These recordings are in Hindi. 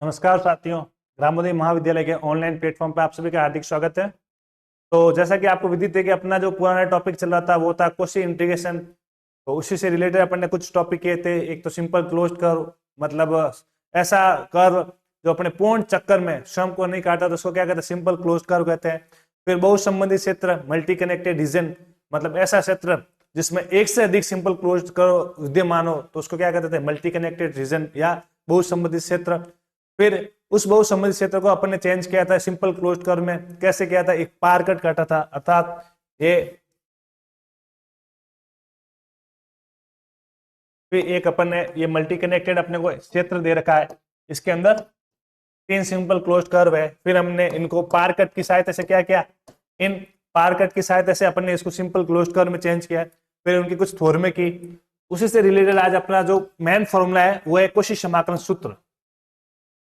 नमस्कार साथियों, ग्रामोदय महाविद्यालय के ऑनलाइन प्लेटफॉर्म पर आप सभी का हार्दिक स्वागत है। तो जैसा कि आपको विदित है कि अपना जो पुराना टॉपिक चल रहा था वो था कोशी इंटीग्रेशन। तो उसी से रिलेटेड अपन ने कुछ टॉपिक किए थे। एक तो सिंपल क्लोज्ड कर्व, मतलब ऐसा कर्व जो अपने पूर्ण चक्कर में श्रम को नहीं काटा तो उसको क्या कहते हैं, सिंपल क्लोज्ड कर्व कहते हैं। फिर बहुत संबंधित क्षेत्र, मल्टी कनेक्टेड रीजन, मतलब ऐसा क्षेत्र जिसमें एक से अधिक सिंपल क्लोज्ड कर्व विद्यमान हो तो उसको क्या कहते थे, मल्टी कनेक्टेड रीजन या बहुत संबंधित क्षेत्र। फिर उस बहुत संबंधित क्षेत्र को अपन ने चेंज किया था सिंपल क्लोज्ड कर्व में। कैसे किया था, एक पार कट काटा था, अर्थात ये फिर एक अपन ने ये मल्टी कनेक्टेड अपने को क्षेत्र दे रखा है, इसके अंदर 3 सिंपल क्लोज्ड कर्व है। फिर हमने इनको पार कट की सहायता से क्या किया, इन पार कट की सहायता से अपन ने इसको सिंपल क्लोज्ड कर्व में चेंज किया। फिर उनकी कुछ थ्योरमें की। उसी से रिलेटेड आज अपना जो मेन फॉर्मूला है वो है कोशी समाकलन सूत्र।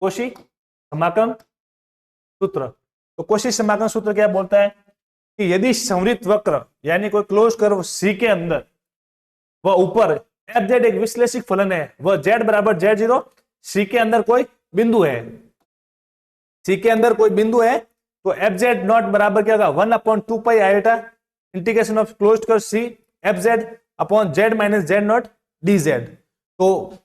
कोशी समाकलन सूत्र। तो कोशी समाकलन सूत्र क्या बोलता है कि यदि संवृत्त वक्र यानी कोई क्लोज कर्व सी के अंदर वह ऊपर एफ जेड एक विश्लेषिक फलन है, वह जेड बराबर जेड जीरो, सी के अंदर कोई बिंदु है, सी के अंदर कोई बिंदु है तो एफ जेड नॉट बराबर क्या होगा, 1/2 pi iota integration of closed curve C F Z upon Z minus Z not D Z. तो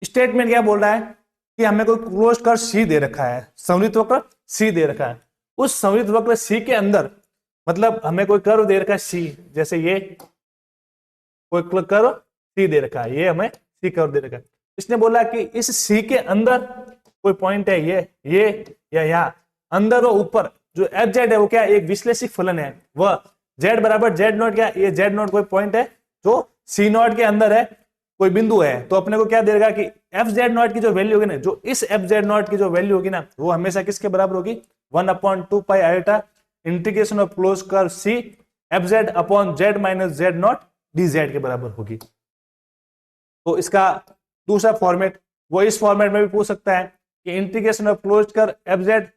स्टेटमेंट क्या बोल रहा है कि हमें कोई क्लोज्ड कर्व सी दे रखा है, संवृत्त वक्र सी दे रखा है। उस संवृत्त वक्र सी के अंदर मतलब हमें कोई कर्व दे रखा है सी, जैसे ये कोई कर्व सी दे रखा है, ये हमें सी कर्व दे रखा है। इसने बोला कि इस सी के अंदर कोई पॉइंट है ये या यहाँ अंदर और ऊपर जो एफ जेड है वो क्या, एक विश्लेषिक फलन है, वह जेड बराबर जेड नॉट, क्या ये जेड नॉट कोई पॉइंट है जो सी नॉट के अंदर है, कोई बिंदु है। तो अपने को क्या देगा कि एफ जेड नॉट की जो वैल्यू होगी ना, जो इस एफ जेड नॉट की जो वैल्यू होगी ना, वो हमेशा किसके बराबर होगी, 1/2 pi iota integration of close curve C F Z upon Z minus Z not D Z के बराबर होगी। तो इसका दूसरा फॉर्मेट वो इस फॉर्मेट में भी पूछ सकता है कि integration of close curve F Z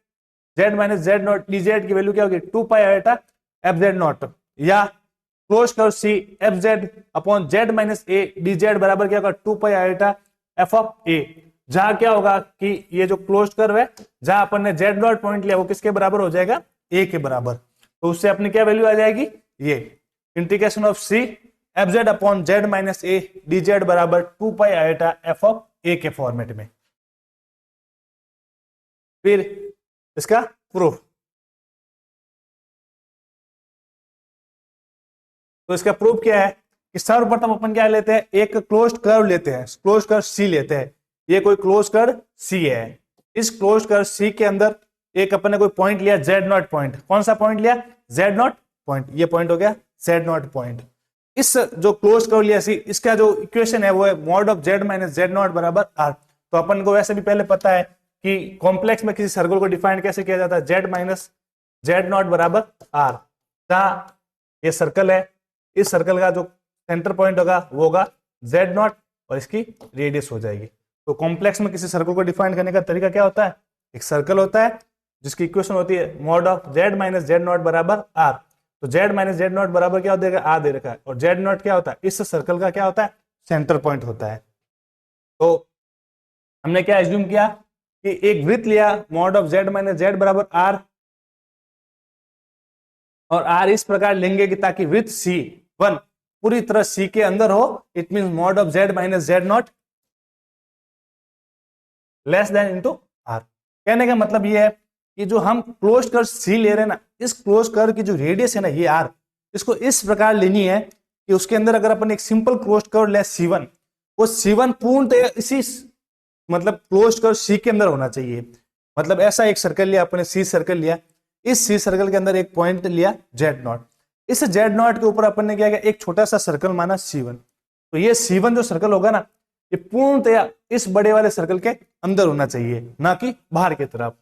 Z minus Z not D Z की वैल्यू क्या होगी, 2 pi iota F Z not, या close curve C F Z upon Z minus A D Z बराबर क्या होगा, 2 pi iota F of A. जहां क्या होगा कि ये जो क्लोज कर्व है जहां अपन ने जेड नॉट पॉइंट लिया वो किसके बराबर हो जाएगा, ए के बराबर। तो उससे अपनी क्या वैल्यू आ जाएगी, ये integration of C F Z upon Z minus A D Z बराबर 2 pi iota F of A के फॉर्मेट में। फिर इसका प्रूफ, तो इसका प्रूफ क्या है कि सर्वप्रथम अपन क्या लेते हैं, एक क्लोज्ड कर्व लेते हैं, क्लोज्ड कर्व सी लेते हैं। ये कोई क्लोज्ड कर्व सी है, इस क्लोज्ड कर्व सी के अंदर एक अपन ने कोई पॉइंट लिया जेड नॉट पॉइंट। कौन सा पॉइंट लिया, जेड नॉट पॉइंट, ये पॉइंट हो गया जेड नॉट पॉइंट। इस जो क्लोज्ड कर्व लिया सी, इसका जो इक्वेशन है वो है mod of Z minus Z not बराबर आर। तो अपन को वैसे भी पहले पता है कि कॉम्प्लेक्स में किसी सर्कल को डिफाइन कैसे किया जाता है, जेड माइनस जेड नॉट बराबर आर। जहां ये सर्कल है, इस सर्कल का जो सेंटर पॉइंट होगा वो होगा जेड नॉट और इसकी रेडियस हो जाएगी। तो कॉम्प्लेक्स में किसी सर्कल को डिफाइन करने का तरीका क्या होता है, एक सर्कल होता है जिसकी इक्वेशन होती है mod of Z minus Z not बराबर आर। तो जेड माइनस जेड नॉट बराबर क्या देगा, आर दे रखा है, और जेड नॉट क्या होता है, इस सर्कल का क्या होता है, सेंटर पॉइंट होता है। तो हमने क्या एज्यूम किया कि एक वृत्त लिया mod of Z minus Z बराबर आर, और आर इस प्रकार लेंगे कि ताकि वृत्त सी वन पूरी तरह सी के अंदर हो। It mean mod of Z minus Z not less than into R. कहने का मतलब ये है कि जो हम क्लोज कर्व सी ले रहे हैं ना, इस क्लोज कर्व की जो रेडियस है ना ये आर, इसको इस प्रकार लेनी है कि उसके अंदर अगर अपन एक सिंपल क्लोज कर्व ले C1, वो C1 पूर्णतः इसी मतलब क्लोज कर्व सी के अंदर होना चाहिए। मतलब ऐसा एक सर्कल लिया अपने, सी सर्कल लिया, इस सी सर्कल के अंदर एक पॉइंट लिया जेड नॉट, इस जेड नॉट के ऊपर अपन ने क्या किया, एक छोटा सा सर्कल माना C1। तो ये C1 जो सर्कल होगा ना, ये पूर्णतया इस बड़े वाले सर्कल के अंदर होना चाहिए, ना कि बाहर की तरफ।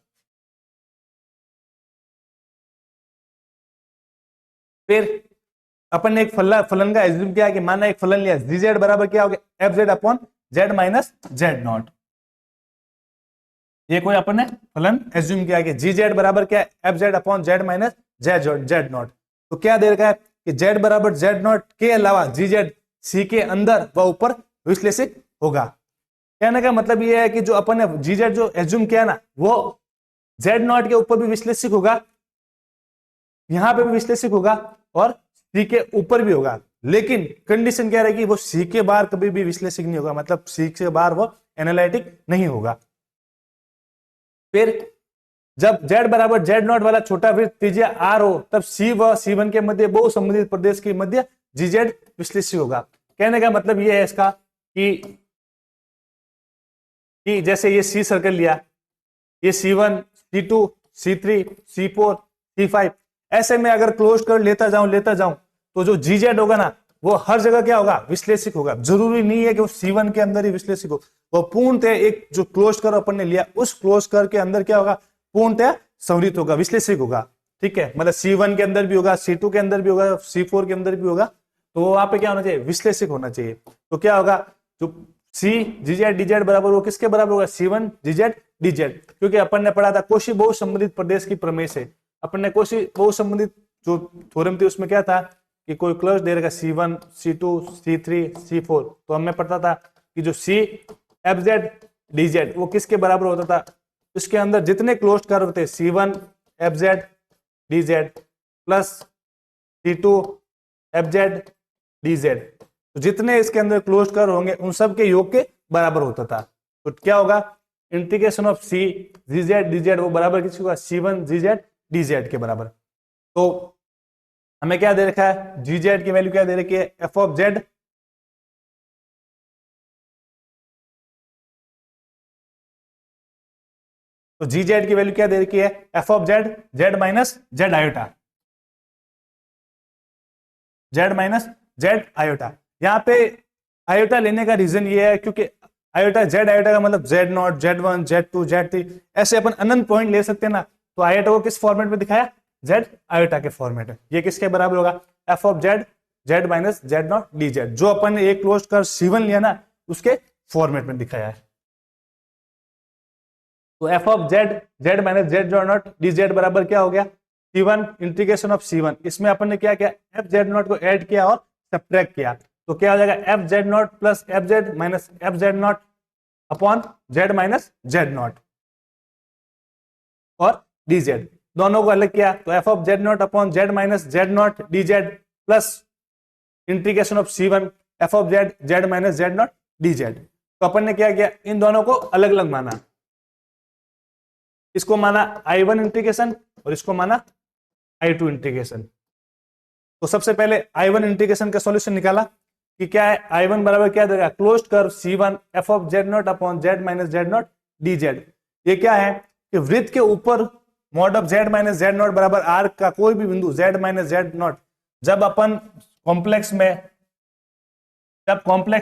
फिर अपन ने एक फलन का एज्यूम किया कि माना एक फलन लिया जी जेड बराबर क्या हो गया, F Z upon Z minus Z not. ये कोई अपन ने फलन एज्यूम किया कि जी जेड बराबर क्या है, F Z upon Z minus Z not. तो क्या दे रखा है कि जेड बराबर जेड नॉट के अलावा जी जेड सी के अंदर व ऊपर विश्लेषित होगा। कहने का मतलब ये है कि जो अपन ने जी जेड जो एज्यूम किया ना, वो जेड नॉट के ऊपर भी विश्लेषित होगा, यहां पे भी विश्लेषित होगा और सी के ऊपर भी होगा, लेकिन कंडीशन क्या रहेगी, वो सी के बाहर कभी भी विश्लेषित नहीं होगा, मतलब सी के बाहर वो एनालिटिक नहीं होगा। फिर जब z बराबर जेड नॉट वाला छोटा वृत्त त्रिज्या r हो, तब c व c1 के मध्य बहु संबंधित प्रदेश के मध्य gz विश्लेषित होगा। कहने का मतलब ये है इसका कि जैसे ये c सर्कल लिया, ये c1, c2, c3, c4, c5, ऐसे में अगर क्लोज कर लेता जाऊं तो जो gz होगा ना, वो हर जगह क्या होगा, विश्लेषित होगा। जरूरी नहीं है कि वो c1 के अंदर ही विश्लेषित हो, वो पूर्णतः एक जो क्लोज कर अपन ने लिया, उस क्लोज कर के अंदर क्या होगा, पूर्णतः संवृत होगा, विश्लेषित होगा। ठीक है, मतलब C1 के अंदर भी होगा, C2 के अंदर भी होगा, C4 के अंदर भी होगा, तो वहां पे क्या होना चाहिए, विश्लेषित होना चाहिए। तो क्या होगा, जो C GZ DZ बराबर वो किसके बराबर होगा, C1 GZ DZ, क्योंकि अपन ने पढ़ा था कोशी बहु संबंधित प्रदेश की प्रमेय से। अपन ने कोशी बहु संबंधित जो थ्योरम थी उसमें क्या था कि कोई क्लोज दे रखा C1, C2, C3, C4, तो हमें पता था कि जो C FZ DZ वो किसके बराबर होता था, इसके अंदर जितने क्लोज्ड कर्व थे C1 FZ DZ plus C2 FZ DZ, तो जितने इसके अंदर क्लोज्ड कर्व होंगे उन सब के योग के बराबर होता था। तो क्या होगा, integration of C GZ DZ वो बराबर किसके होगा, C1 GZ DZ के बराबर। तो हमें क्या दे रखा है, GZ की वैल्यू क्या दे रखी है, f ऑफ z, तो GZ की वैल्यू क्या दे रखी है, f of z, z minus z iota, z minus z iota. यहाँ पे आयोटा लेने का रीजन ये है क्योंकि आयोटा z आयोटा का मतलब Z0, Z1, Z2, Z3, ऐसे अपन अनंत पॉइंट ले सकते हैं ना। तो आयोटा को किस फॉर्मेट में दिखाया, z आयोटा के फॉर्मेट में। ये किसके बराबर होगा, f of z, z minus Z0 dz, जो अपन ने एक क्लोज कर C1 लिया ना, उसके फॉर्मेट में दिखाया है। तो f of z, z minus Z0 dz बराबर क्या हो गया, C1 इंटीग्रेशन ऑफ C1, इसमें अपन ने क्या किया, f Z0 को ऐड किया और सब्ट्रैक्ट किया, तो क्या हो जाएगा, f Z0 plus f z minus f Z0 upon z minus Z0 और dz, दोनों को अलग किया, तो f of Z0 upon z minus Z0 dz plus integration of C1 f of z, z minus Z0 dz। तो अपन ने क्या किया, इन दोनों को अलग अलग माना, इसको माना I1 इंटीग्रेशन और इसको माना I2 इंटीग्रेशन। तो सबसे पहले I1 इंटीग्रेशन का सॉल्यूशन निकाला कि क्या है, I1 बराबर क्या देगा, closed curve C1 f of Z0 upon z minus Z0 dz। ये क्या है कि वृत्त के ऊपर mod of z minus Z0 बराबर r का कोई भी बिंदु z माइनस Z0, जब अपन कॉम्प्लेक्स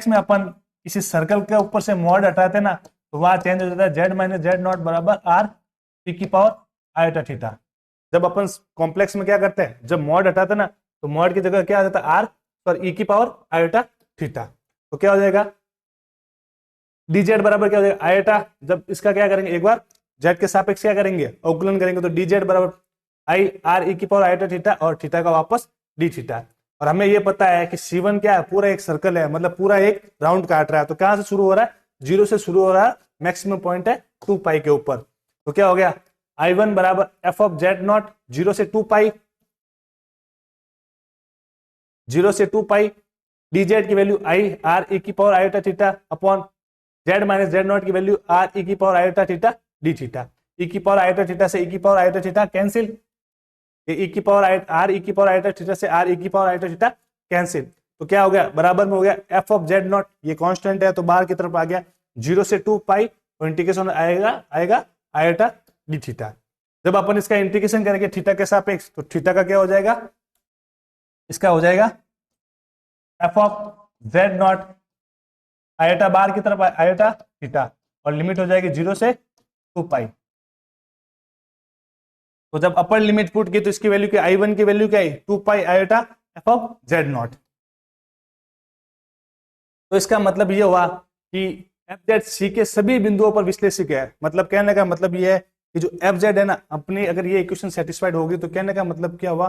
में अपन किसी सर्कल के ऊपर से मॉड हटाते हैं ना, तो वहां चेंज हो जाता है z माइनस Z0 बराबर r e की पावर आयोटा थीटा। जब अपन कॉम्प्लेक्स में क्या करते हैं, जब मॉड हटाते हैं ना, तो मॉड की जगह क्या आ जाता है, r और e की पावर आयोटा थीटा। तो क्या हो जाएगा, dz बराबर क्या हो जाएगा, आयोटा, जब इसका क्या करेंगे, एक बार z के सापेक्ष क्या करेंगे, अवकलन करेंगे, तो dz बराबर i r e की पावर आयोटा थीटा और थीटा का वापस d थीटा। और हमें ये पता है कि C1 क्या है, पूरा एक सर्कल है, मतलब पूरा एक राउंड काट रहा है। तो कहां से शुरू हो रहा है, 0 से शुरू हो रहा है, मैक्सिमम पॉइंट है 2 पाई के ऊपर। तो क्या हो गया, I1 बराबर f ऑफ Z0 0 से 2 पाई, 0 से 2 पाई, dz की वैल्यू i r e की power iota theta upon z minus Z0 की वैल्यू r e की power iota theta d theta. e की पावर आयोटा थीटा से e की power iota theta cancel, e की पावर r e की पावर आयोटा थीटा से r e की पावर आयोटा थीटा कैंसिल। तो क्या हो गया, बराबर में हो गया f ऑफ Z0, ये कांस्टेंट है तो बाहर की तरफ आ गया, 0 से 2 पाई, और इंटीग्रेशन आएगा आयोटा डी थीटा। जब अपन इसका इंटीग्रेशन करेंगे थीटा के सापेक्ष, तो थीटा का क्या हो जाएगा, इसका हो जाएगा f ऑफ Z0 आयोटा बाहर की तरफ आयोटा थीटा, और लिमिट हो जाएगी 0 से 2 पाई। तो जब अपर लिमिट पुट की, तो इसकी वैल्यू क्या, I1 की वैल्यू क्या है, 2 pi iota f of Z0। तो इसका मतलब ये हुआ कि FZ के सभी बिंदुओं पर विश्लेषित है। मतलब कहने का मतलब ये है कि जो FZ है ना, अपनी अगर ये इक्वेशन सेटिस्फाइड होगी, तो कहने का मतलब क्या हुआ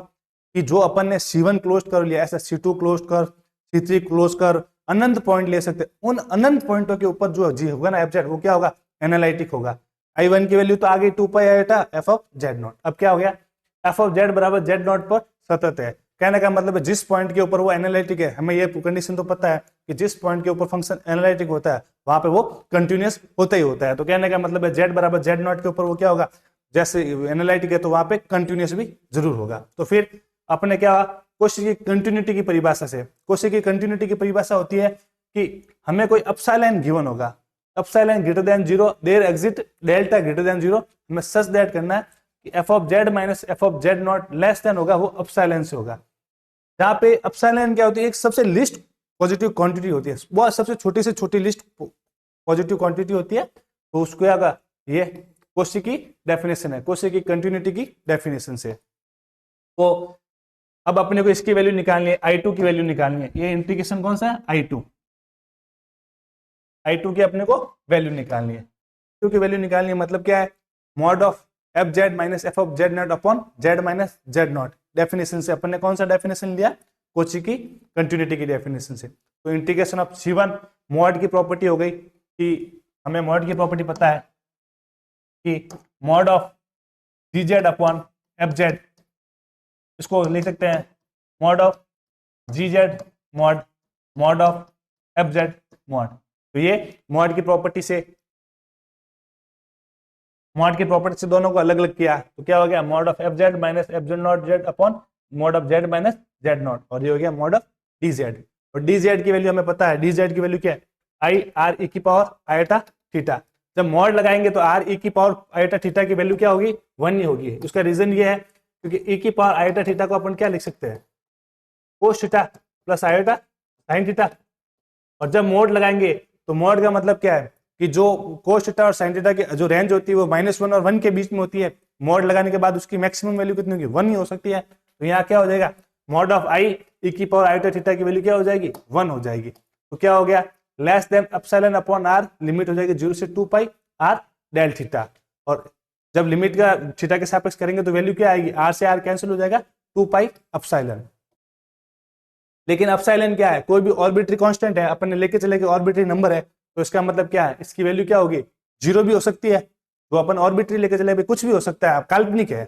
कि जो अपन ने C1 क्लोज कर लिया, ऐसा C2 क्लोज कर, C3 क्लोज कर, अनंत पॉइंट ले सकते हैं। उन अनंत पॉइंटों के ऊपर जो जी होगा ना एफ जेड, वो क्या होगा, एनालिटिक होगा। I1 की वैल्यू तो आ गई 2 pi iota F of Z not. अब क्या हो गया, एफ ऑफ जेड बराबर जेड नॉट पर सतत है। कहने का मतलब है जिस पॉइंट के ऊपर वो एनालिटिक है, हमें ये कंडीशन तो पता है कि जिस पॉइंट के ऊपर फंक्शन एनालिटिक होता है वहां पे वो कंटिन्यूअस होता ही होता है। तो कहने का मतलब है जेड बराबर जेड नॉट के ऊपर वो क्या होगा, जैसे एनालिटिक है तो वहां पे कंटिन्यूअस भी जरूर होगा। तो फिर अपने क्या, कोशी की कंटिन्यूटी की परिभाषा से, कोशी की कंटिन्यूटी की परिभाषा होती है कि हमें कोई एप्सिलॉन गिवन होगा, epsilon greater than 0, there exist delta greater than 0, हमें सच दैट करना है कि F of Z minus F of Z not less than होगा वो एप्सिलॉन से होगा। जहां पे एप्सिलॉन क्या होती है, एक सबसे लिस्ट पॉजिटिव क्वांटिटी होती है, बहुत सबसे छोटी से छोटी लिस्ट पॉजिटिव क्वांटिटी होती है। तो उसको क्या होगा, ये कोशी की डेफिनेशन है, कोशी की कंटिन्यूटी की डेफिनेशन से। तो अब अपने को इसकी वैल्यू निकालनी है, I2 की वैल्यू निकालनी है। ये इंटीग्रेशन कौन सा है, I2 की अपने को वैल्यू निकालनी है। I2 की वैल्यू निकालनी है मतलब क्या है, mod of F Z minus F of Z not upon Z minus Z not. Definition से अपन ने कौन सा डेफिनेशन लिया, कोची की कंटिन्यूटी की डेफिनेशन से। तो इंटीग्रेशन ऑफ C1, मॉड की प्रॉपर्टी हो गई कि हमें मॉड की प्रॉपर्टी पता है कि mod of G Z upon F Z, इसको लिख सकते हैं mod of G Z mod of F Z mod. तो ये मॉड की प्रॉपर्टी से, मॉड की प्रॉपर्टी से दोनों को अलग अलग किया तो क्या हो गया, mod of F Z minus F Z not Z upon mod of Z minus Z not, और ये हो गया मॉड ऑफ डी जेड। और डी जेड की वैल्यू हमें पता है, डी जेड की वैल्यू क्या है, आई आर ई की पावर आयोटा थीटा। जब मॉड लगाएंगे तो आर ई की पावर आयोटा थीटा की वैल्यू क्या होगी, 1 ही होगी। उसका रीजन ये है क्योंकि ई की पावर आयोटा थीटा को अपन क्या लिख सकते हैं, cos theta plus iota sine theta. और जब मोड लगाएंगे तो मोड का मतलब क्या है कि जो कोस थीटा और साइन थीटा की जो रेंज होती है वो -1 और 1 के बीच में होती है। मोड लगाने के बाद उसकी मैक्सिमम वैल्यू कितनी होगी, 1 ही हो सकती है। तो यहाँ क्या हो जाएगा, मॉड ऑफ आई ई की पावर आयोटा थीटा की वैल्यू क्या हो जाएगी, 1 हो जाएगी। तो क्या हो गया, less than epsilon upon R, limit हो जाएगी 0 से 2 पाई आर डेल थीटा। और जब लिमिट का थीटा के सापेक्ष करेंगे तो वैल्यू क्या आएगी, आर से आर कैंसिल हो जाएगा, 2 पाई एप्सिलॉन। लेकिन एप्सिलॉन क्या है, कोई भी ऑर्बिटरी कांस्टेंट है, अपन ने लेके चले कि ऑर्बिटरी नंबर है, तो इसका मतलब क्या है, इसकी वैल्यू क्या होगी, 0 भी हो सकती है। तो अपन ऑर्बिटरी लेके चले भाई कुछ भी हो सकता है, काल्पनिक है,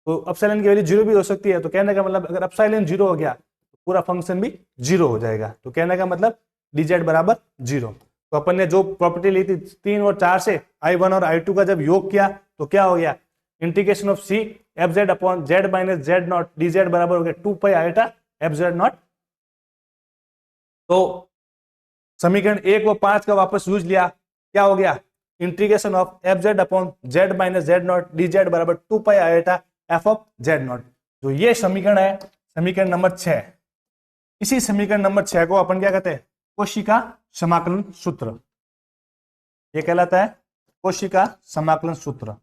तो एप्सिलॉन की वैल्यू 0 भी हो सकती है। तो कहने का मतलब अगर एप्सिलॉन 0 हो गया तो पूरा फंक्शन भी 0 हो जाएगा। तो कहने का मतलब dz बराबर 0। तो अपन ने जो प्रॉपर्टी ली थी 3 और 4 से, I1 और I2 का जब योग किया तो क्या हो गया, integration of C F Z upon Z minus Z not dz बराबर हो गया 2 pi iota F Z not. तो समीकरण 1 व 5 का वापस यूज लिया, क्या हो गया, integration of F Z upon Z minus Z not dz बराबर 2 pi iota F of Z not. तो ये समीकरण है, समीकरण नंबर 6। इसी समीकरण नंबर 6 को अपन क्या कहते हैं, कोशिका समाकलन सूत्र। ये कहलाता है कोशिका समाकलन सूत्र।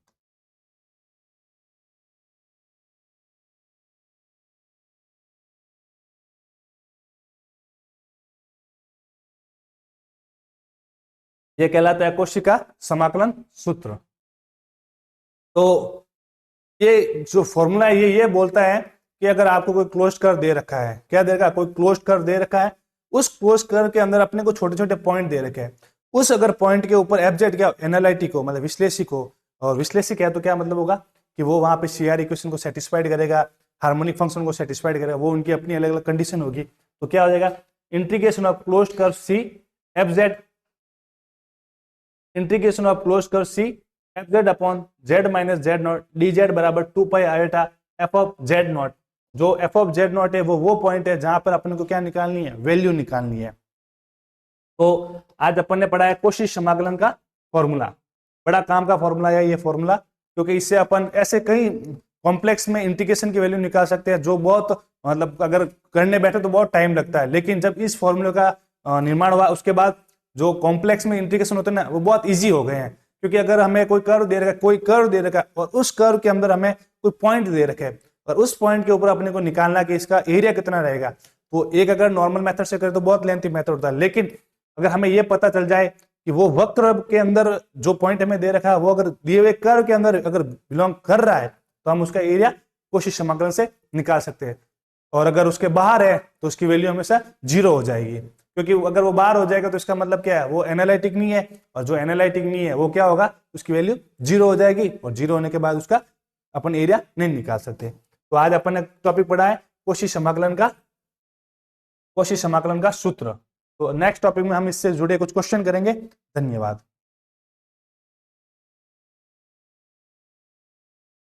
ये कहलाता है कोशिका समाकलन सूत्र। तो ये जो फॉर्मूला है ये बोलता है कि अगर आपको कोई क्लोज्ड कर्व दे रखा है, क्या दे रखा है, कोई क्लोज्ड कर्व दे रखा है, उस क्लोज्ड कर्व के अंदर अपने को छोटे छोटे पॉइंट दे रखे हैं, उस अगर पॉइंट के ऊपर एफ जेड क्या एनालिटिक हो, मतलब विश्लेषिक हो, और विश्लेषिक है तो क्या मतलब होगा कि वो वहां पे CR इक्वेशन को सेटिस्फाइड करेगा, हार्मोनिक फंक्शन को सेटिस्फाइड करेगा, वो उनकी अपनी अलग अलग कंडीशन होगी। तो क्या हो जाएगा, integration of closed curve C F Z, integration of closed curve C F Z upon Z minus Z not dz बराबर 2 pi iota F of Z not. जो एफ ऑफ जेड नॉट है वो पॉइंट है जहां पर अपन को क्या निकालनी है, वैल्यू निकालनी है। तो आज अपन ने पढ़ा है कोशी समाकलन का फॉर्मूला, बड़ा काम का फॉर्मूला है ये फॉर्मूला, क्योंकि इससे अपन ऐसे कई कॉम्प्लेक्स में इंटीग्रेशन की वैल्यू निकाल सकते हैं जो बहुत मतलब अगर करने बैठे तो बहुत टाइम लगता है। लेकिन जब इस फॉर्मूले का निर्माण हुआ उसके बाद जो कॉम्प्लेक्स में इंटीग्रेशन होते हैं ना वो बहुत ईजी हो गए हैं। क्योंकि अगर हमें कोई कर्व दे रखा है, कोई कर्व दे रखा है और उस कर्व के अंदर हमें कोई पॉइंट दे रखे है और उस पॉइंट के ऊपर अपने को निकालना कि इसका एरिया कितना रहेगा, वो एक अगर नॉर्मल मेथड से करे तो बहुत लेंथी मेथड होता है। लेकिन अगर हमें ये पता चल जाए कि वो वक्र के अंदर जो पॉइंट हमें दे रखा है वो अगर दिए हुए कर्व के अंदर अगर बिलोंग कर रहा है तो हम उसका एरिया कोशी समाकलन से निकाल सकते हैं, और अगर उसके बाहर है तो उसकी वैल्यू हमेशा 0 हो जाएगी। क्योंकि अगर वो बाहर हो जाएगा तो इसका मतलब क्या है, वो एनालिटिक नहीं है, और जो एनालिटिक नहीं है वो क्या होगा, उसकी वैल्यू 0 हो जाएगी, और 0 होने के बाद उसका अपन एरिया नहीं निकाल सकते। तो आज अपन ने टॉपिक पढ़ा है कोशी समाकलन का सूत्र। तो नेक्स्ट टॉपिक में हम इससे जुड़े कुछ क्वेश्चन करेंगे। धन्यवाद।